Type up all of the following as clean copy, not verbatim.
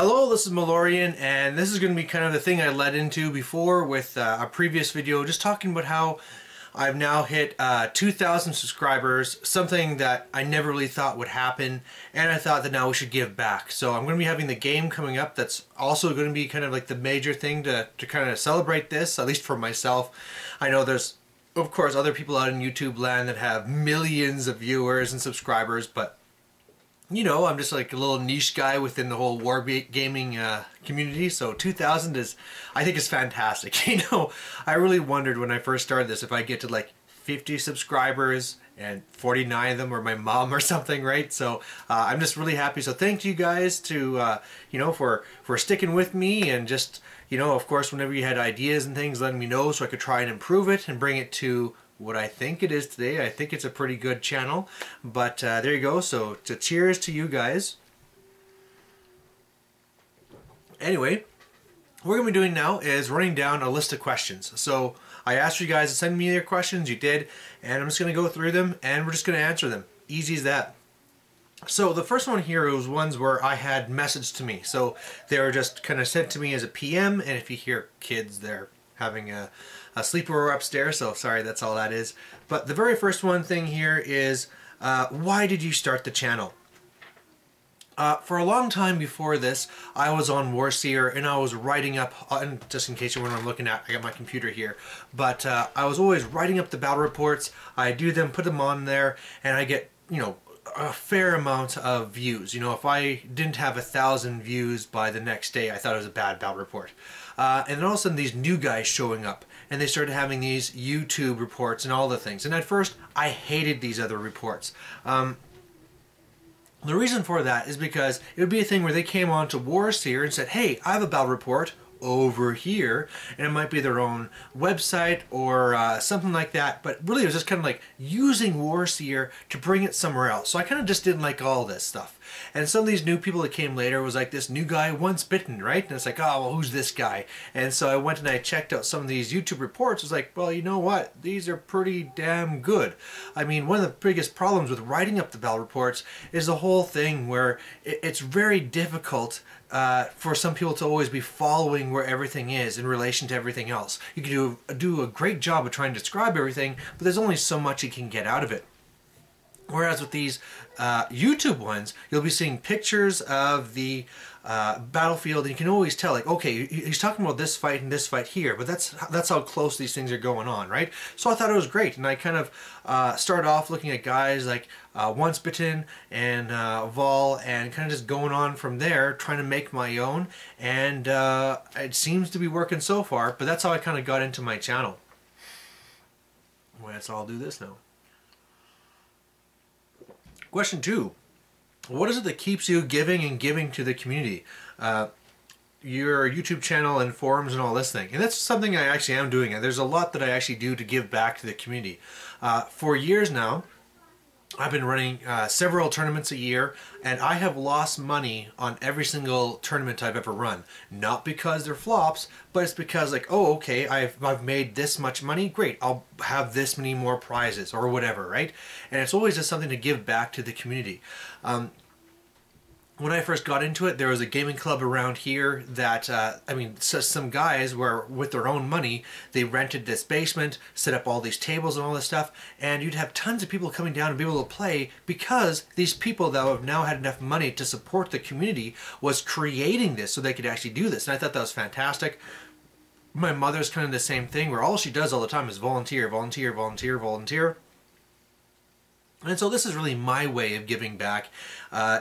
Hello, this is Malorian, and this is going to be kind of the thing I led into before with a previous video, just talking about how I've now hit 2,000 subscribers, something that I never really thought would happen, and I thought that now we should give back. So I'm going to be having the game coming up that's also going to be kind of like the major thing to kind of celebrate this, at least for myself. I know there's, of course, other people out in YouTube land that have millions of viewers and subscribers, but you know, I'm just like a little niche guy within the whole gaming community, so 2,000 is, I think, is fantastic. You know, I really wondered when I first started this if I get to like 50 subscribers and 49 of them are my mom or something, right? So I'm just really happy. So thank you guys to, you know, for sticking with me, and just, you know, of course, whenever you had ideas and things, letting me know so I could try and improve it and bring it to what I think it is today. I think it's a pretty good channel, but there you go. So cheers to you guys. Anyway, what we're going to be doing now is running down a list of questions. So I asked you guys to send me your questions, you did, and I'm just going to go through them and we're just going to answer them. Easy as that. So the first one here was ones where I had messaged to me. So they were just kind of sent to me as a PM, and if you hear kids, they're having a sleepover upstairs, so sorry, that's all that is. But the very first one thing here is, why did you start the channel? For a long time before this, I was on Warseer, and I was writing up, and just in case you weren't looking at, I got my computer here, but I was always writing up the battle reports. I do them, put them on there, and I get, you know, a fair amount of views. You know, if I didn't have 1,000 views by the next day, I thought it was a bad battle report. And then all of a sudden these new guys showing up, and they started having these YouTube reports and all the things. And at first, I hated these other reports. The reason for that is because it would be a thing where they came on to Warseer and said, hey, I have a battle report over here, and it might be their own website or something like that, but really it was just kind of like using Warseer to bring it somewhere else. So I kind of just didn't like all this stuff. And some of these new people that came later was like this new guy Once Bitten, right? And it's like, oh, well, who's this guy? And so I went and I checked out some of these YouTube reports. It was like, well, you know what? These are pretty damn good. I mean, one of the biggest problems with writing up the battle reports is the whole thing where it's very difficult for some people to always be following where everything is in relation to everything else. You can do a great job of trying to describe everything, but there's only so much you can get out of it. Whereas with these YouTube ones, you'll be seeing pictures of the battlefield, and you can always tell, like, okay, he's talking about this fight and this fight here, but that's how close these things are going on, right? So I thought it was great, and I kind of started off looking at guys like Once Bitten and Vol, and kind of just going on from there, trying to make my own, and it seems to be working so far. But that's how I kind of got into my channel. Well, so I'll do this now. Question 2. What is it that keeps you giving and giving to the community? Your YouTube channel and forums and all this thing. And that's something I actually am doing. There's a lot that I actually do to give back to the community. For years now, I've been running several tournaments a year, and I have lost money on every single tournament I've ever run. Not because they're flops, but it's because, like, oh, okay, I've made this much money, great, I'll have this many more prizes or whatever, right? And it's always just something to give back to the community. When I first got into it, there was a gaming club around here that, I mean, so some guys were, with their own money, they rented this basement, set up all these tables and all this stuff, and you'd have tons of people coming down and be able to play because these people that have now had enough money to support the community was creating this so they could actually do this. And I thought that was fantastic. My mother's kind of the same thing, where all she does all the time is volunteer, volunteer, volunteer, volunteer. And so this is really my way of giving back,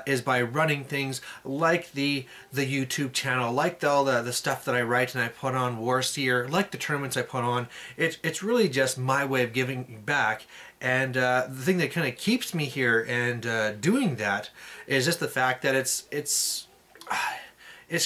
is by running things like the YouTube channel, like all the stuff that I write and I put on Warseer, like the tournaments I put on. It's really just my way of giving back. And the thing that kind of keeps me here and doing that is just the fact that it's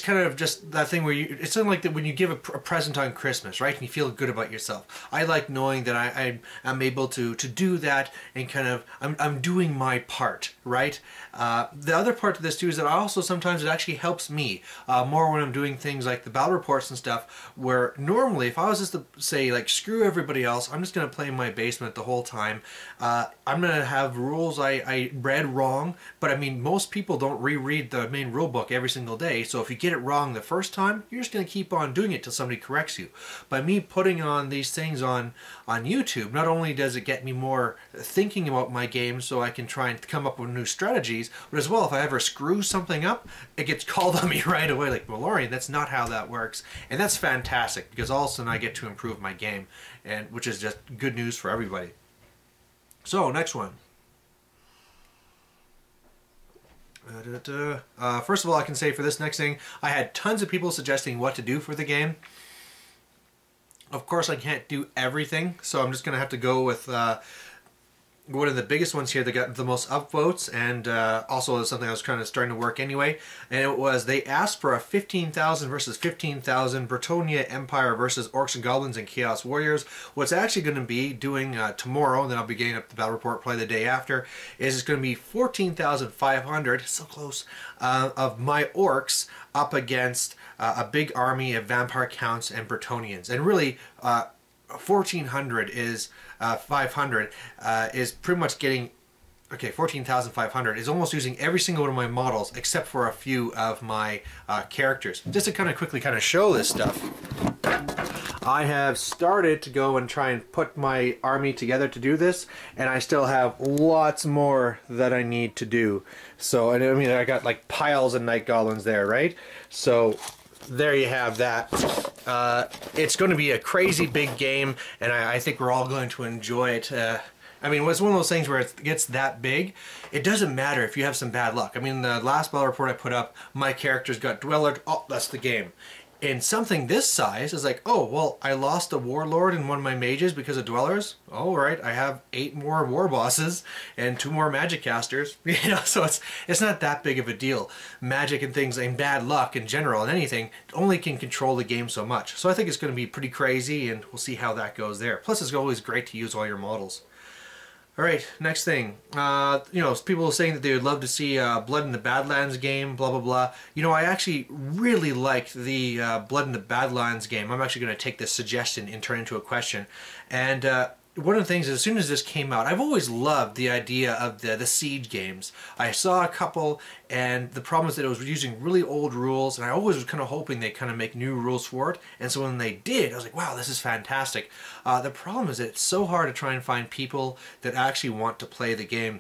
kind of just that thing where it's something like that when you give a present on Christmas, right? And you feel good about yourself. I like knowing that I'm able to do that, and kind of, I'm doing my part, right? The other part to this too is that I also sometimes it actually helps me more when I'm doing things like the battle reports and stuff, where normally if I was just to say, like, screw everybody else, I'm just going to play in my basement the whole time. I'm going to have rules I read wrong, but I mean, most people don't reread the main rule book every single day, so if if you get it wrong the first time, you're just going to keep on doing it till somebody corrects you. By me putting on these things on YouTube, not only does it get me more thinking about my game so I can try and come up with new strategies, but as well, if I ever screw something up, it gets called on me right away, like, well, Lorian, that's not how that works. And that's fantastic, because all of a sudden I get to improve my game, and which is just good news for everybody. So, next one. First of all, I can say for this next thing, I had tons of people suggesting what to do for the game. Of course, I can't do everything, so I'm just going to have to go with one of the biggest ones here that got the most upvotes, and also something I was kind of starting to work anyway. And it was, they asked for a 15,000 versus 15,000 Bretonnia Empire versus Orcs and Goblins and Chaos Warriors. What's actually going to be doing tomorrow, and then I'll be getting up the battle report play the day after, is it's going to be 14,500, so close, of my Orcs up against a big army of Vampire Counts and Bretonians. And really, 1,400 is 500 is pretty much getting, okay, 14,500 is almost using every single one of my models except for a few of my characters. Just to kind of quickly kind of show this stuff, I have started to go and try and put my army together to do this, and I still have lots more that I need to do. So, and I mean, I got like piles of Night Goblins there, right? So there you have that. It's going to be a crazy big game, and I think we're all going to enjoy it. I mean, it's one of those things where it gets that big, it doesn't matter if you have some bad luck. I mean, the last battle report I put up, my characters got Dweller. Oh, that's the game. And something this size is like, oh, well, I lost a Warlord and one of my mages because of Dwellers. Oh, right, I have 8 more War Bosses and 2 more Magic Casters. You know, so it's not that big of a deal. Magic and things and bad luck in general and anything only can control the game so much. So I think it's going to be pretty crazy, and we'll see how that goes there. Plus, it's always great to use all your models. Alright, next thing. You know, people are saying that they would love to see Blood in the Badlands game, blah, blah, blah. You know, I actually really liked the Blood in the Badlands game. I'm actually going to take this suggestion and turn it into a question. And one of the things, as soon as this came out, I've always loved the idea of the Siege games. I saw a couple, and the problem is that it was using really old rules, and I always was kind of hoping they'd kind of make new rules for it. And so when they did, I was like, wow, this is fantastic. The problem is that it's so hard to try and find people that actually want to play the game.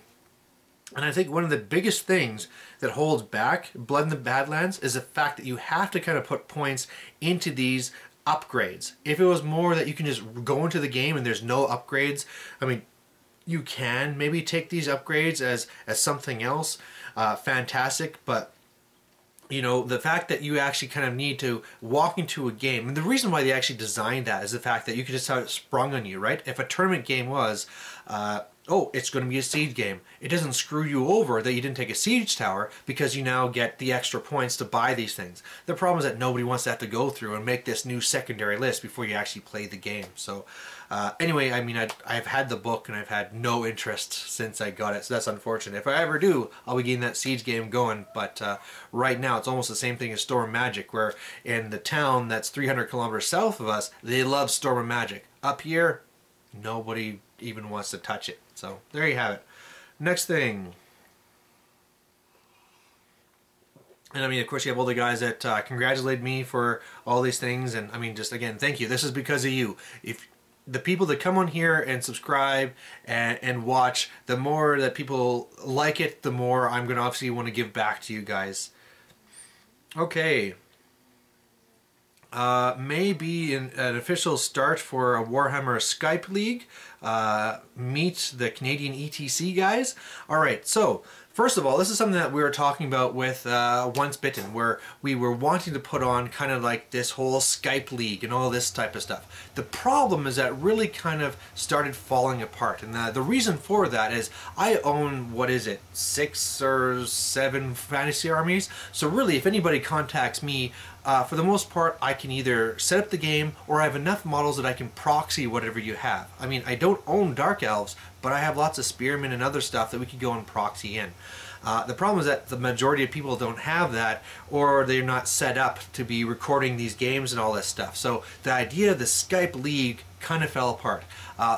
And I think one of the biggest things that holds back Blood in the Badlands is the fact that you have to kind of put points into these upgrades. If it was more that you can just go into the game and there's no upgrades, I mean, you can maybe take these upgrades as something else fantastic, but you know, the fact that you actually kind of need to walk into a game, and the reason why they actually designed that is the fact that you could just have it sprung on you, right? If a tournament game was oh, it's going to be a siege game, it doesn't screw you over that you didn't take a siege tower, because you now get the extra points to buy these things. The problem is that nobody wants to have to go through and make this new secondary list before you actually play the game. So anyway, I mean, I've had the book and I've had no interest since I got it, so that's unfortunate. If I ever do, I'll be getting that siege game going, but right now it's almost the same thing as Storm Magic, where in the town that's 300 kilometers south of us, they love Storm Magic. Up here, nobody even wants to touch it. So there you have it. Next thing. And I mean, of course, you have all the guys that congratulated me for all these things, and I mean, just again, thank you. This is because of you. If the people that come on here and subscribe and watch, the more that people like it, the more I'm going to obviously want to give back to you guys. Okay. Maybe an official start for a Warhammer Skype League. Meet the Canadian ETC guys. Alright, so first of all, this is something that we were talking about with Once Bitten, where we were wanting to put on kind of like this whole Skype League and all this type of stuff. The problem is that really kind of started falling apart, and the reason for that is I own, what is it, 6 or 7 fantasy armies, so really if anybody contacts me, for the most part, I can either set up the game or I have enough models that I can proxy whatever you have. I mean, I don't own Dark Elves, but I have lots of Spearmen and other stuff that we could go and proxy in. The problem is that the majority of people don't have that, or they're not set up to be recording these games and all this stuff. So the idea of the Skype League kind of fell apart.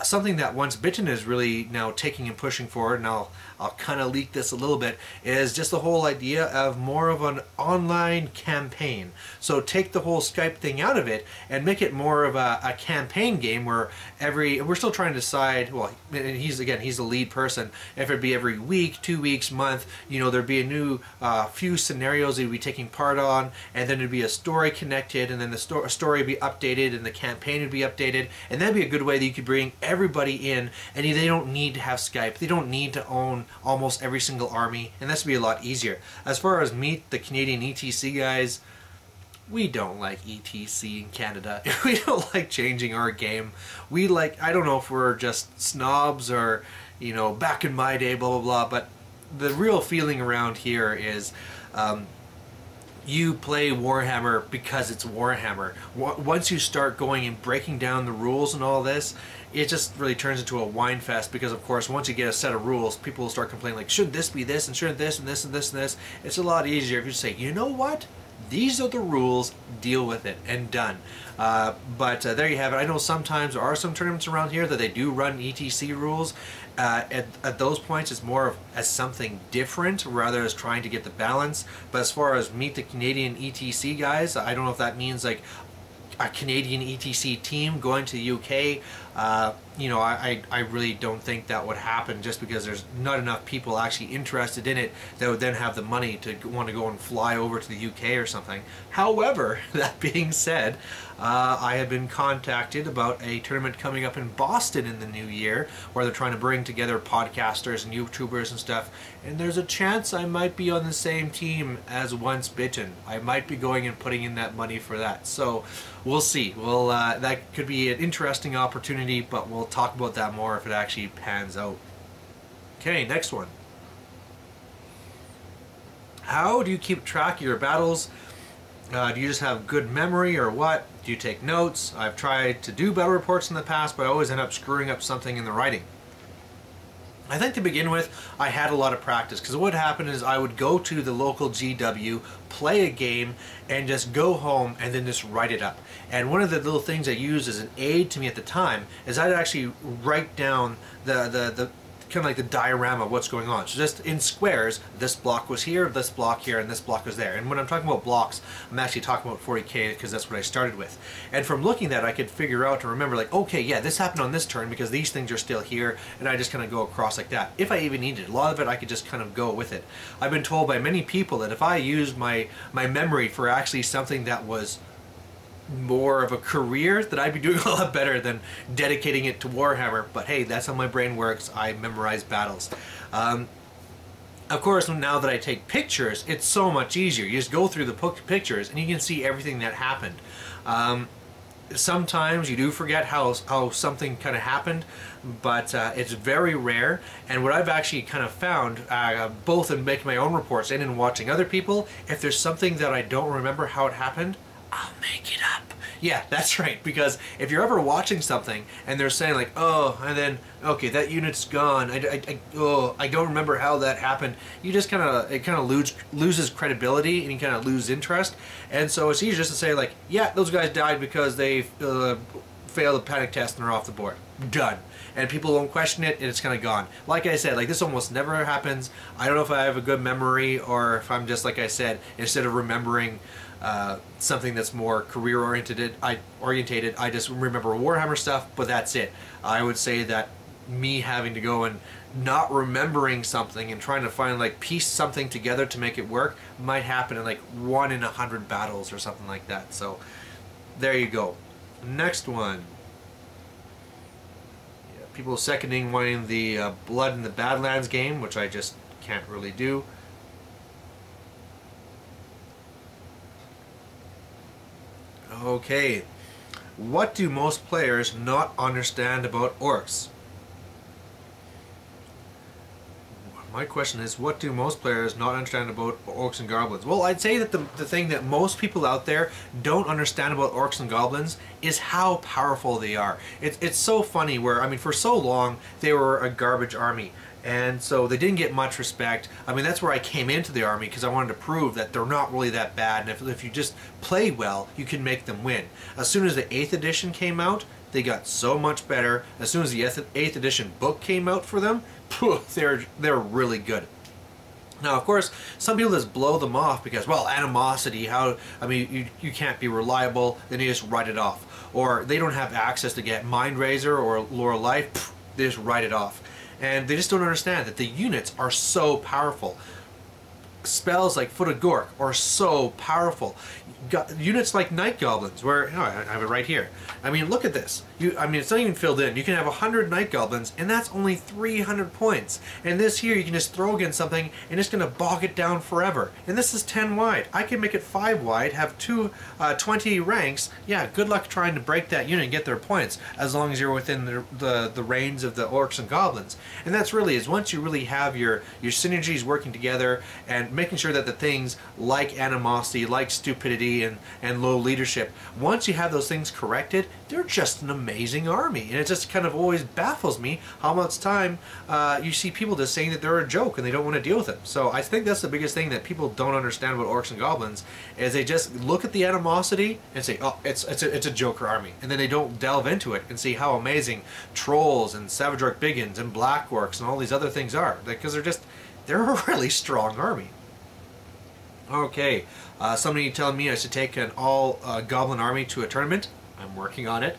Something that Once Bitten is really now taking and pushing forward, and I'll kind of leak this a little bit, is just the whole idea of more of an online campaign. So take the whole Skype thing out of it and make it more of a campaign game where we're still trying to decide, well, and he's the lead person, if it'd be every week, 2 weeks, month, you know, there'd be a new few scenarios that we'd be taking part on, and then there'd be a story connected, and then the story would be updated, and the campaign would be updated, and that'd be a good way that you could bring everybody in, and they don't need to have Skype, they don't need to own almost every single army, and this would be a lot easier. As far as Meet the Canadian ETC guys, we don't like ETC in Canada. We don't like changing our game. We like, I don't know if we're just snobs or, you know, back in my day, blah, blah, blah, but the real feeling around here is you play Warhammer because it's Warhammer. Once you start going and breaking down the rules and all this, it just really turns into a wine fest, because of course once you get a set of rules, people will start complaining like, should this be this, and should this, and this, and this, and this. It's a lot easier if you say, you know what? These are the rules, deal with it, and done. But there you have it. I know sometimes there are some tournaments around here that they do run ETC rules. At those points, it's more of as something different rather as trying to get the balance. But as far as Meet the Canadian ETC guys, I don't know if that means like a Canadian ETC team going to the UK. You know, I really don't think that would happen, just because there's not enough people actually interested in it that would then have the money to want to go and fly over to the UK or something. However, that being said, I have been contacted about a tournament coming up in Boston in the new year where they're trying to bring together podcasters and YouTubers and stuff, and there's a chance I might be on the same team as Once Bitten. I might be going and putting in that money for that, so we'll see. Well, that could be an interesting opportunity, but we'll talk about that more if it actually pans out. Okay, next one. How do you keep track of your battles? Do you just have good memory, or what? Do you take notes? I've tried to do battle reports in the past, but I always end up screwing up something in the writing. I think to begin with, I had a lot of practice, because what happened is I would go to the local GW, play a game, and just go home and then just write it up. And one of the little things I used as an aid to me at the time is I'd actually write down the kind of like the diorama of what's going on. So just in squares, this block was here, this block here, and this block was there. And when I'm talking about blocks, I'm actually talking about 40K, because that's what I started with. And from looking at that, I could figure out and remember like, okay, yeah, this happened on this turn because these things are still here, and I just kind of go across like that. If I even needed it. A lot of it I could just kind of go with it. I've been told by many people that if I used my memory for actually something that was more of a career, that I'd be doing a lot better than dedicating it to Warhammer. But hey, that's how my brain works. I memorize battles. Of course, now that I take pictures, it's so much easier. You just go through the pictures and you can see everything that happened. Sometimes you do forget how something kind of happened, but it's very rare. And what I've actually kind of found, both in making my own reports and in watching other people, if there's something that I don't remember how it happened, I'll make it up. Yeah, that's right, because if you're ever watching something and they're saying like, oh, and then, okay, that unit's gone, I don't remember how that happened, you just it kind of loses credibility, and you kind of lose interest. And so it's easier just to say like, yeah, those guys died because they failed the panic test and are off the board. Done. And people won't question it, and it's kind of gone. Like I said, like this almost never happens. I don't know if I have a good memory, or if I'm just, like I said, instead of remembering something that's more career oriented, I just remember Warhammer stuff, but that's it. I would say that me having to go and not remembering something and trying to find, like, piece something together to make it work might happen in like 1 in 100 battles or something like that. So there you go. Next one. Yeah, people seconding wanting the Blood in the Badlands game, which I just can't really do. Okay, what do most players not understand about orcs? My question is, what do most players not understand about orcs and goblins? Well, I'd say that the thing that most people out there don't understand about orcs and goblins is how powerful they are. It's so funny where, I mean, for so long they were a garbage army. And so they didn't get much respect. I mean, that's where I came into the army, because I wanted to prove that they're not really that bad. And if you just play well, you can make them win. As soon as the 8th edition came out, They got so much better. As soon as the 8th edition book came out for them, they're really good. Now, of course, some people just blow them off because, well, animosity, you can't be reliable, then you just write it off. Or they don't have access to get Mindrazor or Lore of Life, they just write it off. And they just don't understand that the units are so powerful. Spells like Foot of Gork are so powerful. Units like Night Goblins, where, I have it right here. I mean, look at this. It's not even filled in. You can have 100 Night Goblins, and that's only 300 points. And this here, you can just throw against something, and it's going to bog it down forever. And this is 10 wide. I can make it 5 wide, have 20 ranks. Yeah, good luck trying to break that unit and get their points, as long as you're within the range of the Orcs and Goblins. And that's really is once you really have your synergies working together, and making sure that the things like animosity, like stupidity, and low leadership, once you have those things corrected, they're just an amazing army. And it just kind of always baffles me how much time you see people just saying that they're a joke and they don't want to deal with them. So I think that's the biggest thing that people don't understand about Orcs and Goblins, is they just look at the animosity and say, oh, it's a Joker army, and then they don't delve into it and see how amazing Trolls and Savage Orc Biggins and Black Orcs and all these other things are, because they're a really strong army. Okay, somebody telling me I should take an all goblin army to a tournament. I'm working on it.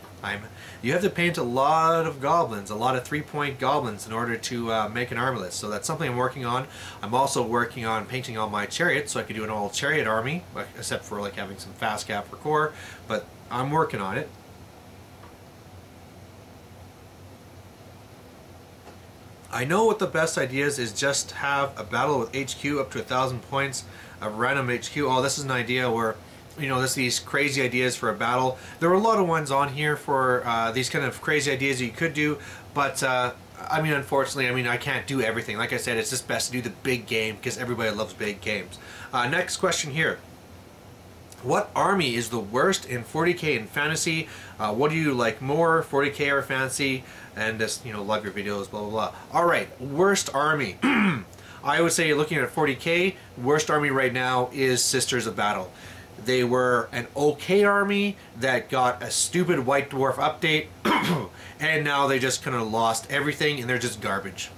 You have to paint a lot of goblins, a lot of 3-point goblins in order to make an army list. So that's something I'm working on. I'm also working on painting all my chariots so I could do an all chariot army, except for like having some fast cap for core. But I'm working on it. I know what the best idea is just have a battle with HQ up to 1,000 points, a random HQ. Oh, this is an idea where, these crazy ideas for a battle. There were a lot of ones on here for these kind of crazy ideas that you could do, but unfortunately, I can't do everything. Like I said, it's just best to do the big game because everybody loves big games. Next question here. What army is the worst in 40k and fantasy? What do you like more, 40k or fantasy? And just, love your videos, blah, blah, blah. Alright, worst army. I would say, looking at 40k, worst army right now is Sisters of Battle. They were an okay army that got a stupid White Dwarf update, and now they just kind of lost everything, and they're just garbage.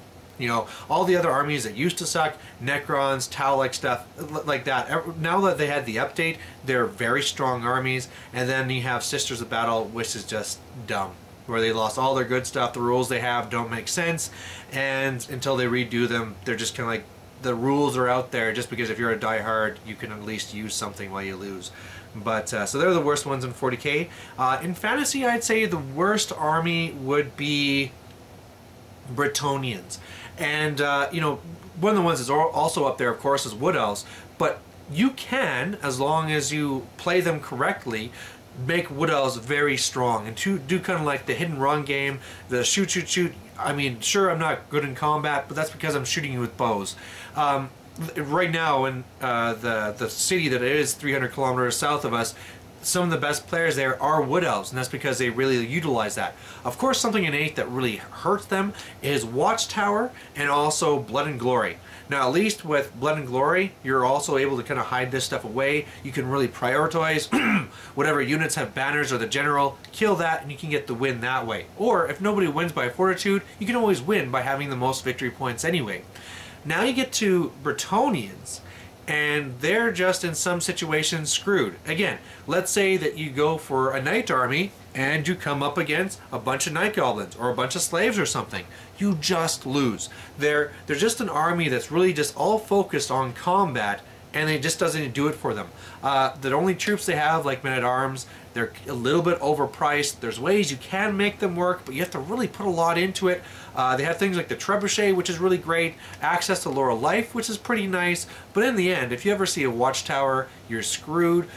All the other armies that used to suck, Necrons, Tau-like stuff, like that, now that they had the update, they're very strong armies. And then you have Sisters of Battle, which is just dumb, where they lost all their good stuff. The rules they have don't make sense, and until they redo them, they're just kind of like, the rules are out there just because if you're a diehard, you can at least use something while you lose. But so they're the worst ones in 40k. In fantasy, I'd say the worst army would be Bretonnians. And one of the ones that's also up there, of course, is Wood Elves. But you can, as long as you play them correctly, make Wood Elves very strong and to do kind of like the hidden run game, the shoot. Sure, I'm not good in combat, but that's because I'm shooting you with bows. Right now in the city that is 300 kilometers south of us, some of the best players there are Wood Elves, and that's because they really utilize that. Of course, something innate that really hurts them is Watchtower and also Blood and Glory. Now, at least with Blood and Glory, you're also able to kind of hide this stuff away. You can really prioritize whatever units have banners or the general, kill that, and you can get the win that way. Or, if nobody wins by Fortitude, you can always win by having the most victory points anyway. Now you get to Bretonnians, and they're just in some situations screwed. Again, let's say that you go for a Knight army and you come up against a bunch of Night Goblins or a bunch of slaves or something. You just lose. They're just an army that's really just all focused on combat, and it just doesn't do it for them. The only troops they have, like men-at-arms, they're a little bit overpriced. There's ways you can make them work, but you have to really put a lot into it. They have things like the Trebuchet, which is really great, access to Lore of Life, which is pretty nice, but in the end, if you ever see a Watchtower, you're screwed.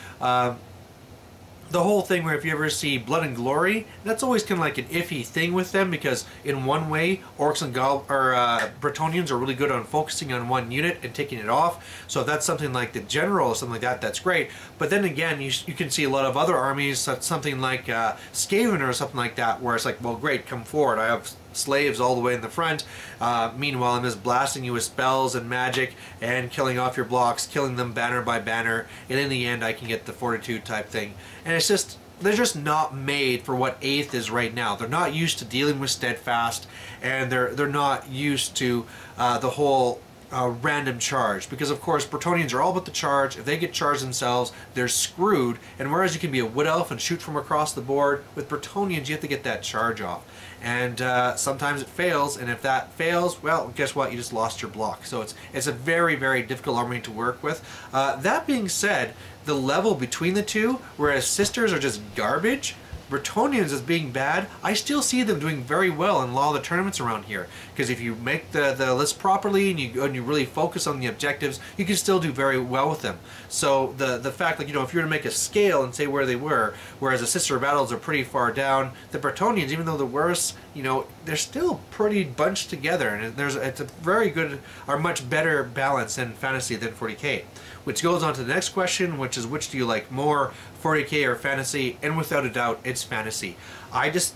The whole thing where if you ever see Blood and Glory, that's always kind of like an iffy thing with them, because in one way, Orcs and Bretonnians are really good on focusing on one unit and taking it off. So if that's something like the General or something like that, that's great. But then again, you can see a lot of other armies, something like Skaven or something like that, where it's like, well, great, come forward. I have slaves all the way in the front. Meanwhile, I'm just blasting you with spells and magic and killing off your blocks, killing them banner by banner, and in the end I can get the Fortitude type thing. And it's just, they're just not made for what 8th is right now. They're not used to dealing with steadfast, and they're not used to the whole random charge, because of course Bretonnians are all about the charge. If they get charged themselves, they're screwed. And whereas you can be a Wood Elf and shoot from across the board, with Bretonnians you have to get that charge off, and sometimes it fails, and if that fails, well, guess what, you just lost your block. So it's a very, very difficult army to work with. That being said, the level between the two, whereas Sisters are just garbage, Bretonnians as being bad, I still see them doing very well in a lot of the tournaments around here. Because if you make the list properly and you really focus on the objectives, you can still do very well with them. So the fact, like, you know, if you were to make a scale and say where they were, whereas the Sister Battles are pretty far down, the Bretonnians, even though they're worse, you know, they're still pretty bunched together, and it's a very good, or much better balance in fantasy than 40k. Which goes on to the next question, which is, which do you like more, 40k or fantasy? And without a doubt, it's fantasy. I just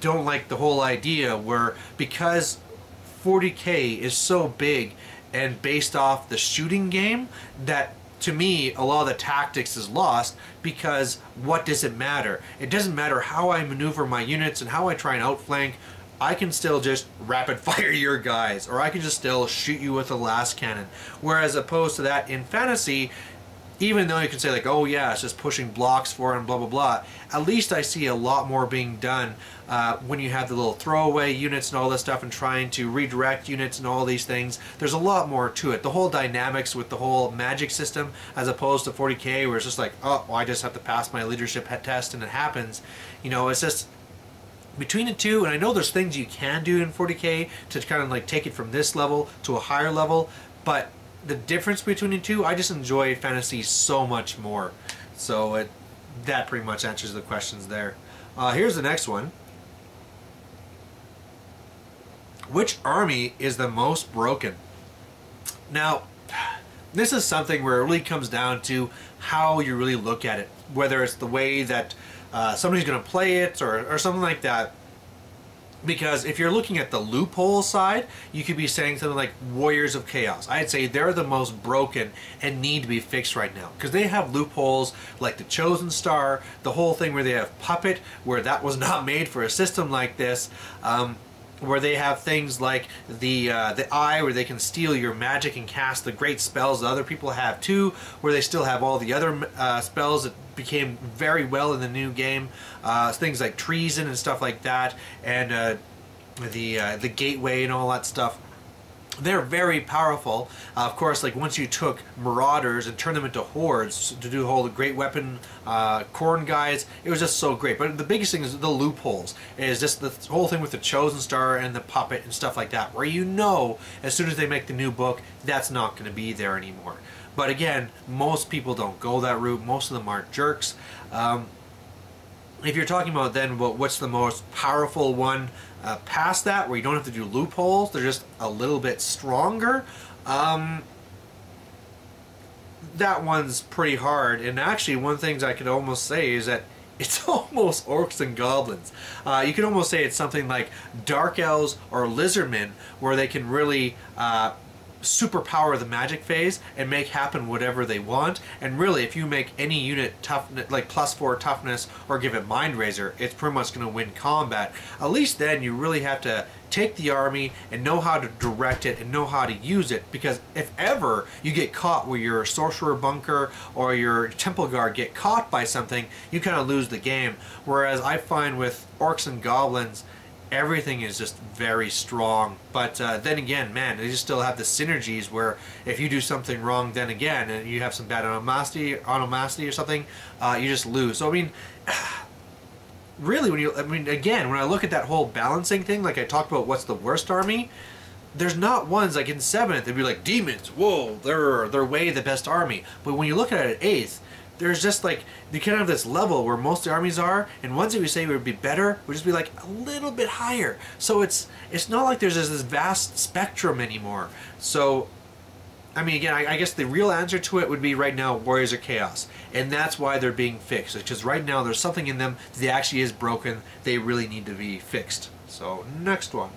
don't like the whole idea where, because 40k is so big and based off the shooting game, that to me a lot of the tactics is lost. Because what does it matter? It doesn't matter how I maneuver my units and how I try and outflank. I can still just rapid fire your guys, or I can just still shoot you with a last cannon. Whereas opposed to that in fantasy, even though you can say like, oh yeah, it's just pushing blocks for and blah blah blah, at least I see a lot more being done when you have the little throwaway units and all this stuff, and trying to redirect units and all these things. There's a lot more to it. The whole dynamics with the whole magic system, as opposed to 40k where it's just like, oh, well, I just have to pass my leadership test and it happens. You know, it's just between the two. And I know there's things you can do in 40k to kind of like take it from this level to a higher level, but the difference between the two, I just enjoy fantasy so much more. So that pretty much answers the questions there. Here's the next one. Which army is the most broken? Now, this is something where it really comes down to how you really look at it. Whether it's the way that somebody's going to play it, or something like that. Because if you're looking at the loophole side, you could be saying something like Warriors of Chaos. I'd say they're the most broken and need to be fixed right now. Because they have loopholes like the Chosen Star, the whole thing where they have Puppet, where that was not made for a system like this. Where they have things like the Eye, where they can steal your magic and cast the great spells that other people have too, where they still have all the other spells that became very well in the new game, things like Treason and stuff like that, and the Gateway and all that stuff. They're very powerful. Of course, like once you took Marauders and turned them into Hordes to do the whole great weapon Khorne guys, it was just so great. But the biggest thing is the loopholes. Is just the whole thing with the Chosen Star and the Puppet and stuff like that, where you know as soon as they make the new book, that's not going to be there anymore. But again, most people don't go that route. Most of them aren't jerks. If you're talking about then what's the most powerful one past that, where you don't have to do loopholes, they're just a little bit stronger, that one's pretty hard. And actually, one thing I could almost say is that it's almost Orcs and Goblins. You can almost say it's something like Dark Elves or Lizardmen, where they can really superpower the magic phase and make happen whatever they want. And really, if you make any unit toughness, like +4 toughness, or give it Mind Razor, it's pretty much going to win combat. At least then you really have to take the army and know how to direct it and know how to use it, because if ever you get caught where your Sorcerer Bunker or your Temple Guard get caught by something, you kind of lose the game. Whereas I find with Orcs and Goblins, everything is just very strong. But then again, man, they just still have the synergies where if you do something wrong, then again, and you have some bad onomasty or something, you just lose. So I mean, really, again, when I look at that whole balancing thing, like I talked about, what's the worst army? There's not ones like in 7th, they'd be like demons. Whoa, they're way the best army. But when you look at it at 8th, there's just like, you kind of have this level where most of the armies are, and ones that we say would be better would just be like a little bit higher. So it's not like there's this vast spectrum anymore. So, I mean, again, I guess the real answer to it would be right now Warriors of Chaos. And that's why they're being fixed. Because right now there's something in them that actually is broken. They really need to be fixed. So, next one.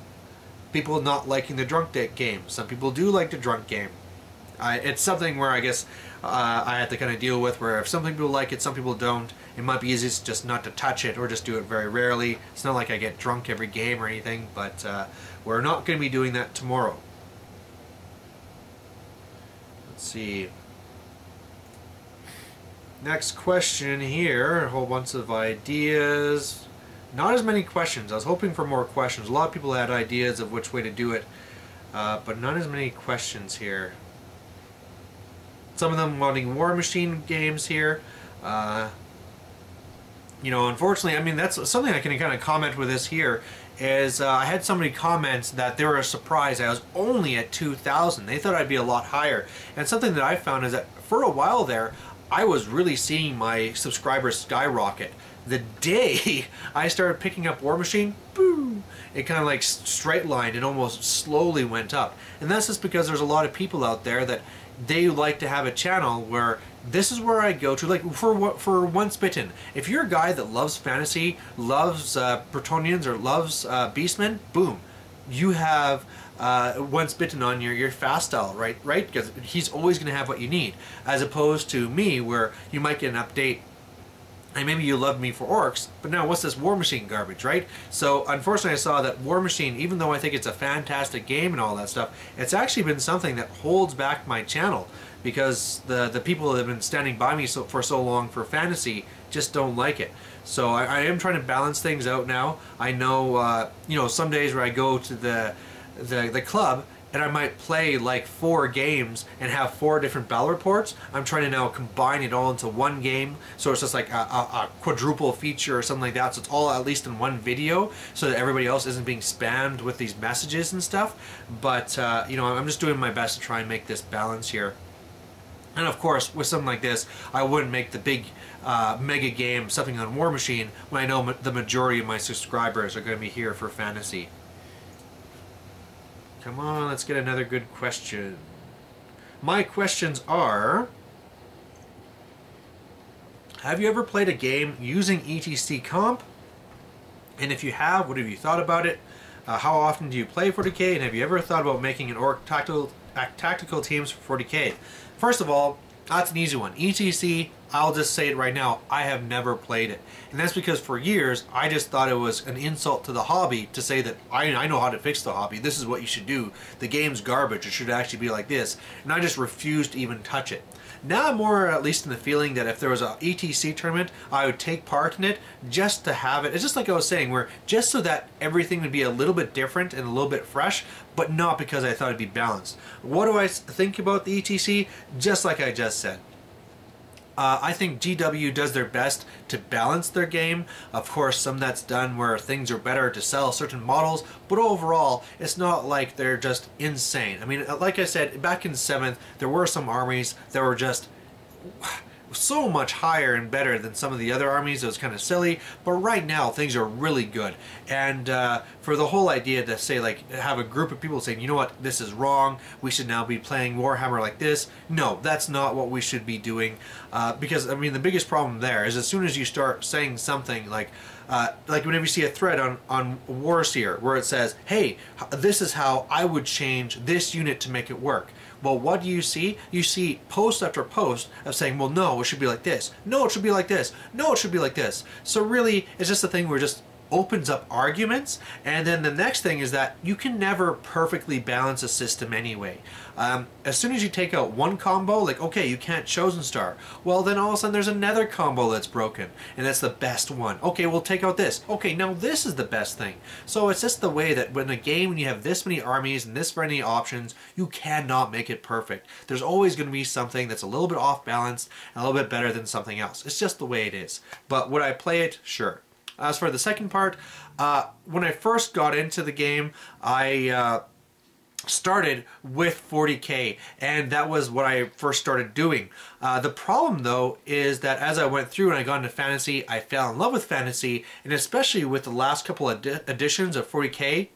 People not liking the drunk game. Some people do like the drunk game. It's something where I guess I have to kind of deal with, where if some people like it, some people don't. It might be easiest just not to touch it or just do it very rarely. It's not like I get drunk every game or anything, but we're not going to be doing that tomorrow. Let's see. Next question here, a whole bunch of ideas. Not as many questions. I was hoping for more questions. A lot of people had ideas of which way to do it, but not as many questions here. Some of them wanting War Machine games here. You know, unfortunately, I mean, that's something I can kind of comment with this here, is I had somebody comment that they were surprised I was only at 2,000. They thought I'd be a lot higher. And something that I found is that for a while there, I was really seeing my subscribers skyrocket. The day I started picking up War Machine, boom, it kind of like straight lined and almost slowly went up. And that's just because there's a lot of people out there that they like to have a channel where this is where I go to, like for Once Bitten. If you're a guy that loves fantasy, loves Bretonnians, or loves Beastmen, boom, you have Once Bitten on your fast style, right? Because he's always going to have what you need, as opposed to me, where you might get an update and maybe you loved me for orcs, but now what's this War Machine garbage, right? So unfortunately I saw that War Machine, even though I think it's a fantastic game and all that stuff, it's actually been something that holds back my channel, because the people that have been standing by me for so long for fantasy just don't like it. So I am trying to balance things out now. I know, you know, some days where I go to the club and I might play like 4 games and have 4 different battle reports. I'm trying to now combine it all into one game, so it's just like a quadruple feature or something like that, so it's all at least in one video, so that everybody else isn't being spammed with these messages and stuff. But you know, I'm just doing my best to try and make this balance here. And of course, with something like this, I wouldn't make the big mega game something on War Machine when I know the majority of my subscribers are going to be here for fantasy. Come on, let's get another good question. My questions are: have you ever played a game using ETC Comp? And if you have, what have you thought about it? How often do you play 40k? And have you ever thought about making an orc tactical teams for 40k? First of all, that's an easy one. ETC, I'll just say it right now, I have never played it. And that's because for years, I just thought it was an insult to the hobby to say that I know how to fix the hobby. This is what you should do. The game's garbage. It should actually be like this. And I just refused to even touch it. Now I'm more at least in the feeling that if there was an ETC tournament, I would take part in it just to have it. It's just like I was saying, where just so that everything would be a little bit different and a little bit fresh, but not because I thought it'd be balanced. What do I think about the ETC? Just like I just said. I think GW does their best to balance their game. Of course, some that's done where things are better to sell certain models, but overall, it's not like they're just insane. I mean, like I said, back in 7th, there were some armies that were just so much higher and better than some of the other armies. It was kind of silly, but right now things are really good. And for the whole idea to say, like, have a group of people saying, you know what, this is wrong, we should now be playing Warhammer like this. No, that's not what we should be doing, because I mean the biggest problem there is as soon as you start saying something like whenever you see a thread on Warseer where it says, hey, this is how I would change this unit to make it work. Well, what do you see? You see post after post of saying, well, no, it should be like this. No, it should be like this. No, it should be like this. So really, it's just a thing where it just opens up arguments. And then the next thing is that you can never perfectly balance a system anyway. As soon as you take out one combo, like, okay, you can't Chosen Star. Well, then all of a sudden there's another combo that's broken, and that's the best one. Okay, we'll take out this. Okay, now this is the best thing. So it's just the way that when a game, when you have this many armies and this many options, you cannot make it perfect. There's always going to be something that's a little bit off balance and a little bit better than something else. It's just the way it is. But would I play it? Sure. As for the second part, when I first got into the game, I started with 40k, and that was what I first started doing. The problem though is that as I went through and I got into fantasy, I fell in love with fantasy, and especially with the last couple of editions of 40k,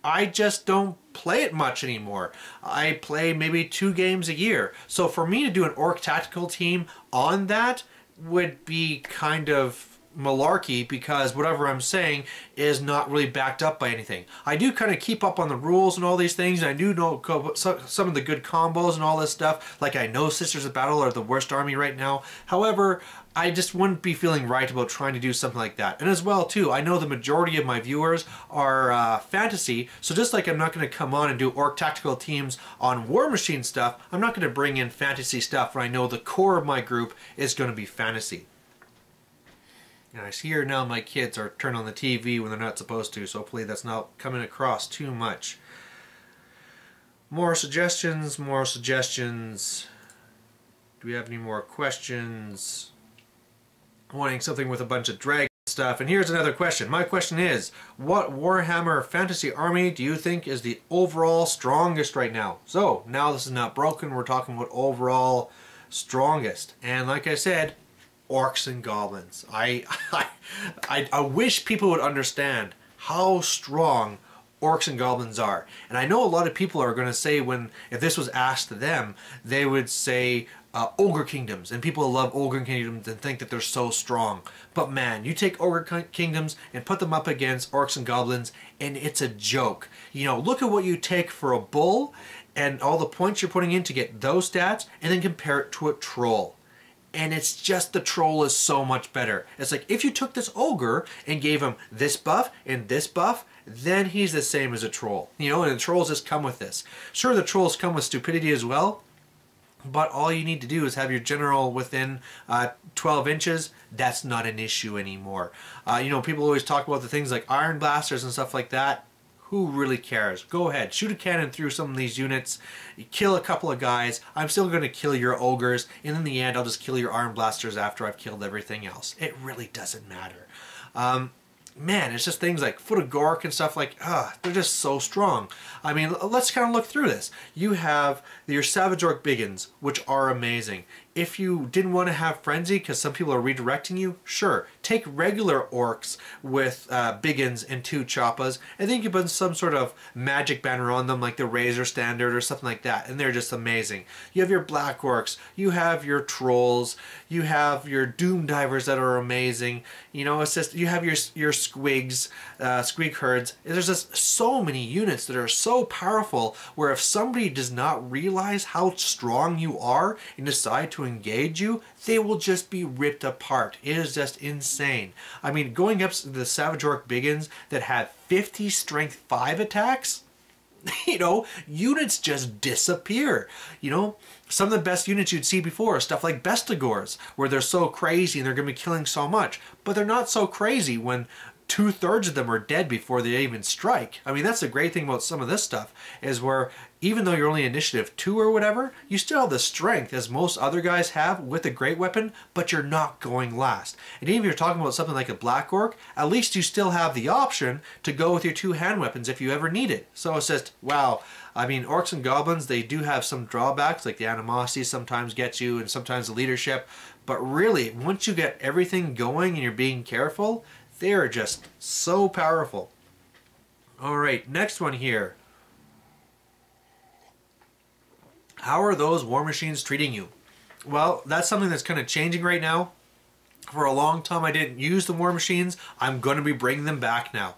I just don't play it much anymore. I play maybe 2 games a year. So for me to do an orc tactical team on that would be kind of malarkey because whatever I'm saying is not really backed up by anything. I do kind of keep up on the rules and all these things, and I do know some of the good combos and all this stuff. Like, I know Sisters of Battle are the worst army right now. However, I just wouldn't be feeling right about trying to do something like that. And as well too, I know the majority of my viewers are fantasy, so just like I'm not going to come on and do Orc Tactical Teams on War Machine stuff, I'm not going to bring in fantasy stuff when I know the core of my group is going to be fantasy. And I see here now my kids are turning on the TV when they're not supposed to, so hopefully that's not coming across too much. More suggestions, more suggestions. Do we have any more questions? Wanting something with a bunch of dragon stuff. And here's another question. My question is, what Warhammer Fantasy Army do you think is the overall strongest right now? So, now this is not broken, we're talking about overall strongest. And like I said, Orcs and Goblins. I wish people would understand how strong Orcs and Goblins are. And I know a lot of people are going to say, if this was asked to them, they would say Ogre Kingdoms. And people love Ogre Kingdoms and think that they're so strong. But man, you take Ogre Kingdoms and put them up against Orcs and Goblins, and it's a joke. You know, look at what you take for a bull and all the points you're putting in to get those stats, and then compare it to a troll. And it's just, the troll is so much better. It's like, if you took this ogre and gave him this buff and this buff, then he's the same as a troll. You know, and the trolls just come with this. Sure, the trolls come with stupidity as well, but all you need to do is have your general within 12 inches. That's not an issue anymore. You know, people always talk about the things like Iron Blasters and stuff like that. Who really cares? Go ahead, shoot a cannon through some of these units, kill a couple of guys. I'm still going to kill your ogres, and in the end I'll just kill your Iron Blasters after I've killed everything else. It really doesn't matter. Man, it's just things like Foot of Gork and stuff like, they're just so strong. I mean, let's kind of look through this. You have your Savage Orc Biggins, which are amazing. If you didn't want to have Frenzy because some people are redirecting you, sure, take regular orcs with Biggins and 2 Choppas, and then you can put some sort of magic banner on them like the Razor Standard or something like that, and they're just amazing. You have your Black Orcs, you have your Trolls, you have your Doom Divers that are amazing. You know, it's just, you have your Squigs, Squig Herds. There's just so many units that are so powerful where if somebody does not realize how strong you are and decide to engage you, they will just be ripped apart. It is just insane. I mean, going up to the Savage Orc Biggins that have 50 strength 5 attacks, you know, units just disappear. You know, some of the best units you'd see before are stuff like Bestigors, where they're so crazy and they're going to be killing so much, but they're not so crazy when 2/3 of them are dead before they even strike. I mean, that's the great thing about some of this stuff, is where even though you're only initiative 2 or whatever, you still have the strength as most other guys have with a great weapon, but you're not going last. And even if you're talking about something like a Black Orc, at least you still have the option to go with your 2 hand weapons if you ever need it. So it's just, wow. I mean, Orcs and Goblins, they do have some drawbacks, like the animosity sometimes gets you and sometimes the leadership, but really, once you get everything going and you're being careful, they are just so powerful. Alright, next one here. How are those war machines treating you? Well, that's something that's kind of changing right now. For a long time I didn't use the war machines. I'm going to be bringing them back now.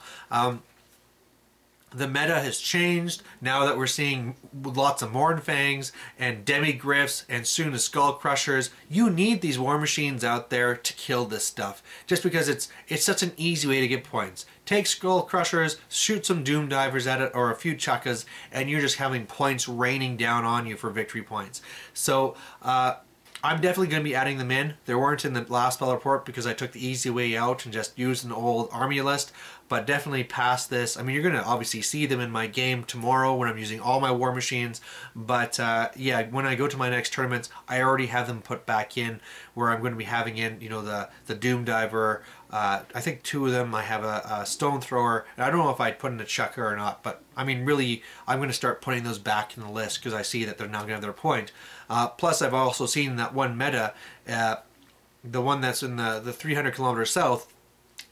The meta has changed now that we're seeing lots of Mournfangs and Demigryphs and soon the Skull Crushers. You need these war machines out there to kill this stuff, just because it's such an easy way to get points. Take Skull Crushers, shoot some Doom Divers at it or a few Chukkas, and you're just having points raining down on you for victory points. So I'm definitely going to be adding them in. They weren't in the last spell report because I took the easy way out and just used an old army list, but definitely past this. I mean, you're going to obviously see them in my game tomorrow when I'm using all my war machines, but yeah, when I go to my next tournaments, I already have them put back in, where I'm going to be having in, you know, the Doom Diver. I think 2 of them. I have a Stone Thrower, and I don't know if I'd put in a Chukka or not, but I mean, really, I'm going to start putting those back in the list because I see that they're not going to have their point. Plus, I've also seen that one meta, the one that's in the 300 kilometers south,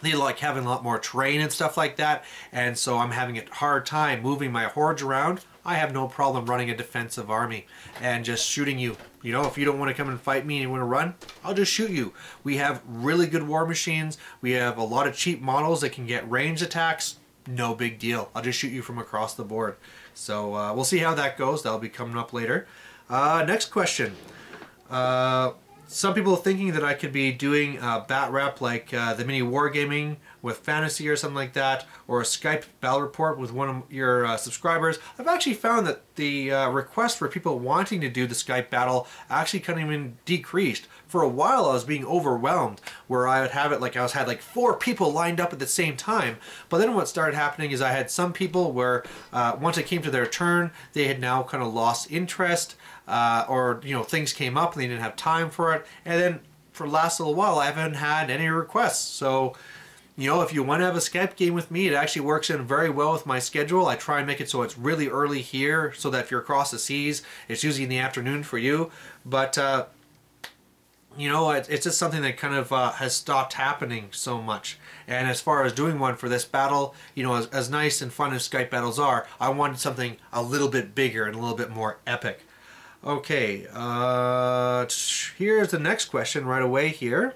they like having a lot more terrain and stuff like that, and so I'm having a hard time moving my hordes around. I have no problem running a defensive army and just shooting you You know, if you don't want to come and fight me and you want to run, I'll just shoot you. We have really good war machines. We have a lot of cheap models that can get range attacks. No big deal. I'll just shoot you from across the board. So we'll see how that goes. That'll be coming up later. Next question. Some people are thinking that I could be doing a bat rep like the mini wargaming with fantasy or something like that, or a Skype battle report with one of your subscribers. I've actually found that the request for people wanting to do the Skype battle actually kind of even decreased. For a while I was being overwhelmed where I would have it like I had like 4 people lined up at the same time, but then what started happening is I had some people where once it came to their turn they had now kind of lost interest, or you know, things came up and they didn't have time for it, and then for the last little while I haven't had any requests. So you know, if you want to have a Skype game with me, it actually works in very well with my schedule. I try and make it so it's really early here so that if you're across the seas, it's usually in the afternoon for you. But, you know, it's just something that kind of has stopped happening so much. And as far as doing one for this battle, you know, as nice and fun as Skype battles are, I wanted something a little bit bigger and a little bit more epic. Okay, here's the next question right away here.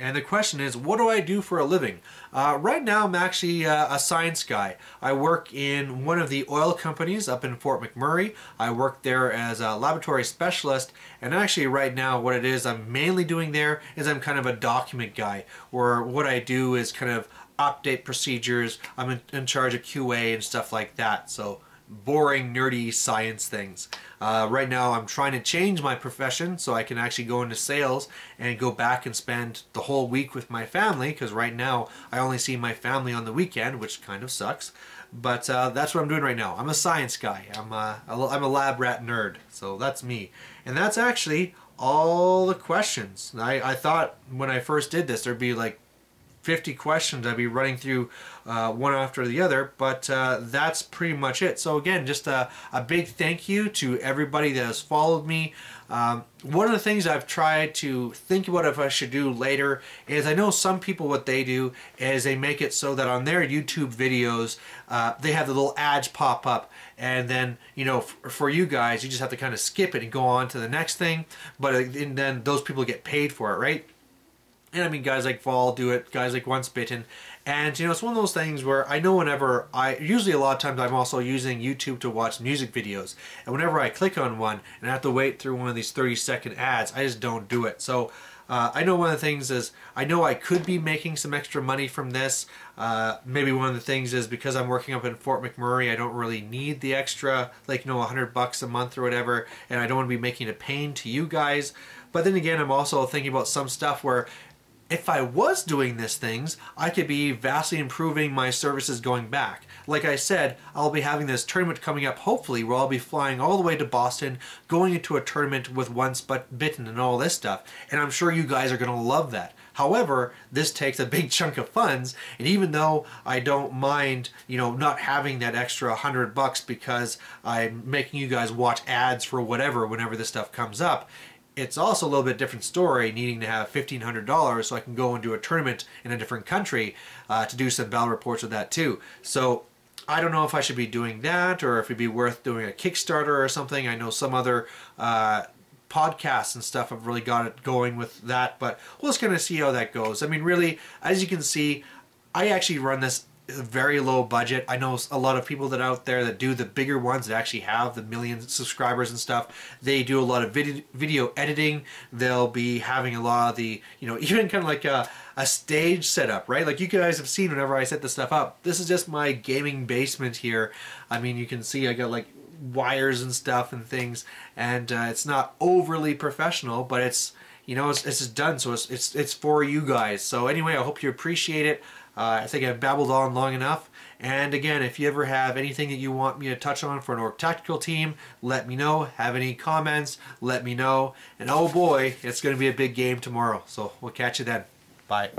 And the question is, what do I do for a living? Right now I'm actually a science guy. I work in one of the oil companies up in Fort McMurray. I work there as a laboratory specialist, and actually right now what it is I'm mainly doing there is I'm kind of a document guy, where what I do is kind of update procedures. I'm in charge of QA and stuff like that. So boring, nerdy science things. Right now I'm trying to change my profession so I can actually go into sales and go back and spend the whole week with my family, because right now I only see my family on the weekend, which kind of sucks. But that's what I'm doing right now. I'm a science guy. I'm a lab rat nerd. So that's me. And that's actually all the questions. I thought when I first did this there'd be like 50 questions I'd be running through one after the other, but that's pretty much it. So again, just a big thank you to everybody that has followed me. One of the things I've tried to think about if I should do later is, I know some people, what they do is they make it so that on their YouTube videos they have the little ads pop up, and then, you know, for you guys, you just have to kind of skip it and go on to the next thing, but and then those people get paid for it, right? And I mean, guys like Vol do it, guys like Once Bitten. And, you know, it's one of those things where I know whenever usually a lot of times I'm also using YouTube to watch music videos. And whenever I click on one and I have to wait through one of these 30-second ads, I just don't do it. So I know one of the things is, I know I could be making some extra money from this. Maybe one of the things is because I'm working up in Fort McMurray, I don't really need the extra, like, you know, $100 a month or whatever. And I don't want to be making a pain to you guys. But then again, I'm also thinking about some stuff where, if I was doing these things, I could be vastly improving my services going back. Like I said, I'll be having this tournament coming up, hopefully, where I'll be flying all the way to Boston, going into a tournament with Once Bitten and all this stuff. And I'm sure you guys are going to love that. However, this takes a big chunk of funds, and even though I don't mind, you know, not having that extra $100 because I'm making you guys watch ads for whatever whenever this stuff comes up, it's also a little bit different story needing to have $1,500 so I can go and do a tournament in a different country to do some battle reports with that too. So I don't know if I should be doing that or if it'd be worth doing a Kickstarter or something. I know some other podcasts and stuff have really got it going with that, but we'll just kind of see how that goes. I mean, really, as you can see, I actually run this very low budget. I know a lot of people that out there that do the bigger ones that actually have the million subscribers and stuff. They do a lot of video editing. They'll be having a lot of the, you know, even kind of like a stage setup, right? Like you guys have seen whenever I set this stuff up. This is just my gaming basement here. I mean, you can see I got like wires and stuff and things, and it's not overly professional, but it's, you know, it's just done, so it's for you guys. So anyway, I hope you appreciate it. I think I've babbled on long enough. And again, if you ever have anything that you want me to touch on for an Orc Tactical team, let me know. Have any comments, let me know. And oh boy, it's going to be a big game tomorrow. So we'll catch you then. Bye.